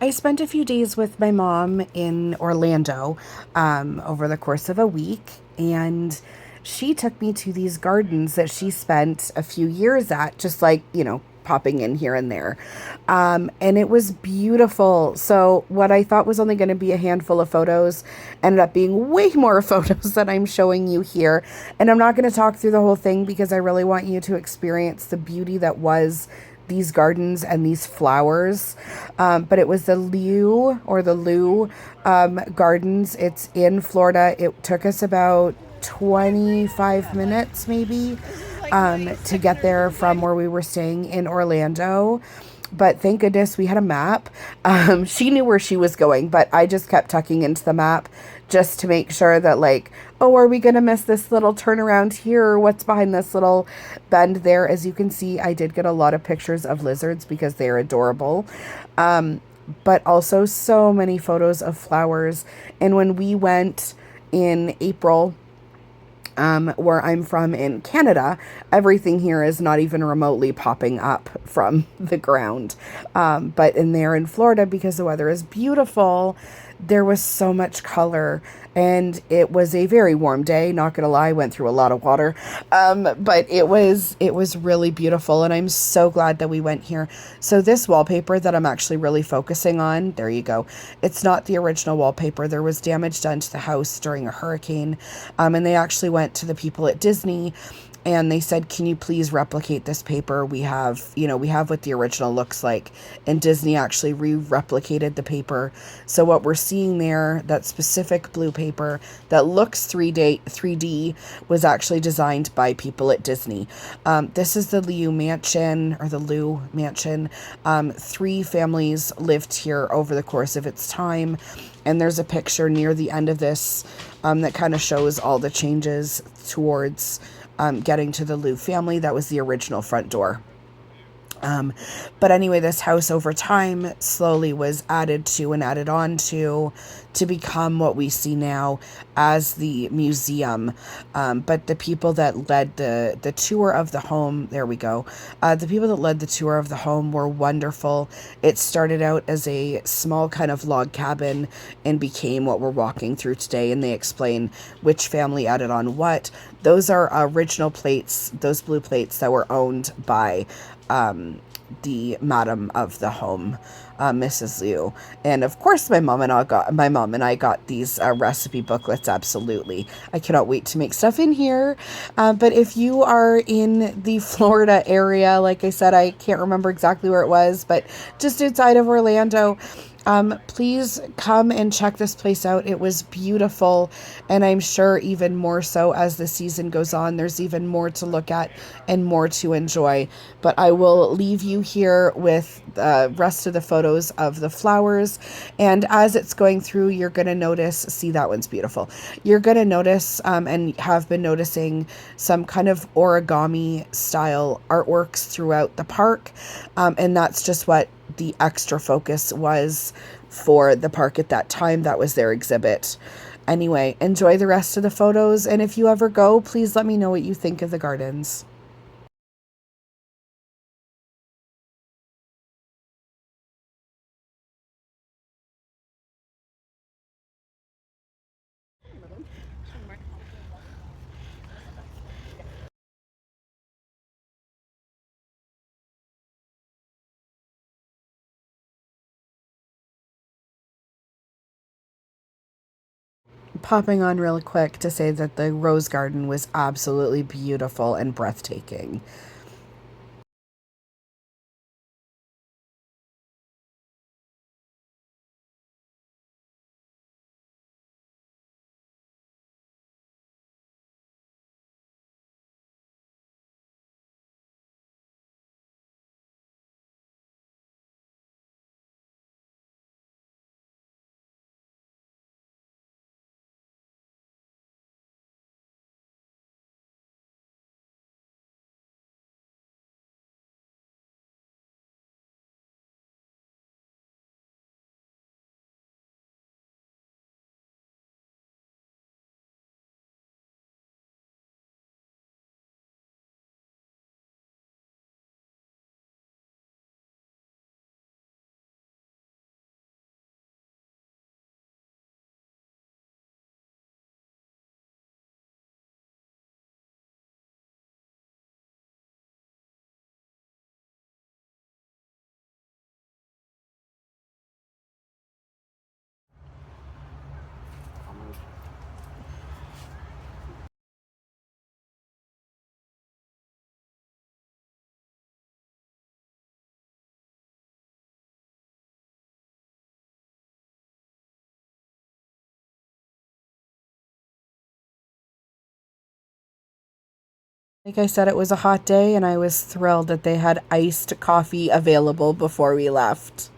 I spent a few days with my mom in Orlando over the course of a week, and she took me to these gardens that she spent a few years at, just like, popping in here and there. And it was beautiful. So, what I thought was only going to be a handful of photos ended up being way more photos that I'm showing you here. And I'm not going to talk through the whole thing because I really want you to experience the beauty that was these gardens and these flowers. But it was the Leu Gardens. It's in Florida. It took us about 25 minutes maybe to get there from where we were staying in Orlando. But thank goodness we had a map. She knew where she was going, but I just kept tucking into the map just to make sure that, like, oh, are we going to miss this little turnaround here? Or what's behind this little bend there? As you can see, I did get a lot of pictures of lizards because they're adorable. But also so many photos of flowers. And when we went in April, where I'm from in Canada, everything here is not even remotely popping up from the ground. But in there in Florida, because the weather is beautiful, there was so much color, and it was a very warm day. Not gonna lie, went through a lot of water, but it was really beautiful, and I'm so glad that we went here. So this wallpaper that I'm actually really focusing on, there you go. It's not the original wallpaper. There was damage done to the house during a hurricane, and they actually went to the people at Disney and they said, can you please replicate this paper? We have what the original looks like. And Disney actually replicated the paper. So what we're seeing there, that specific blue paper that looks 3D was actually designed by people at Disney. This is the Leu Mansion, or the Leu Mansion. Three families lived here over the course of its time. And there's a picture near the end of this that kind of shows all the changes towards getting to the Lou family. That was the original front door. Um, but anyway, this house over time slowly was added to and added on to become what we see now as the museum. But the people that led the tour of the home, there we go. The people that led the tour of the home were wonderful. It started out as a small kind of log cabin and became what we're walking through today. And they explain which family added on what. Those are original plates, those blue plates that were owned by the madam of the home, Mrs. Liu. And of course, my mom and I got these recipe booklets. Absolutely, I cannot wait to make stuff in here. But if you are in the Florida area, like I said, I can't remember exactly where it was, but just outside of Orlando. Please come and check this place out. It was beautiful, and I'm sure even more so as the season goes on. There's even more to look at and more to enjoy. But I will leave you here with the rest of the photos of the flowers. And as it's going through, you're going to notice, see, that one's beautiful. You're going to notice and have been noticing some kind of origami style artworks throughout the park. And that's just what the extra focus was for the park at that time. That was their exhibit. Anyway, enjoy the rest of the photos, and if you ever go, please let me know what you think of the gardens. Popping on real quick to say that the rose garden was absolutely beautiful and breathtaking. Like I said, it was a hot day, and I was thrilled that they had iced coffee available before we left.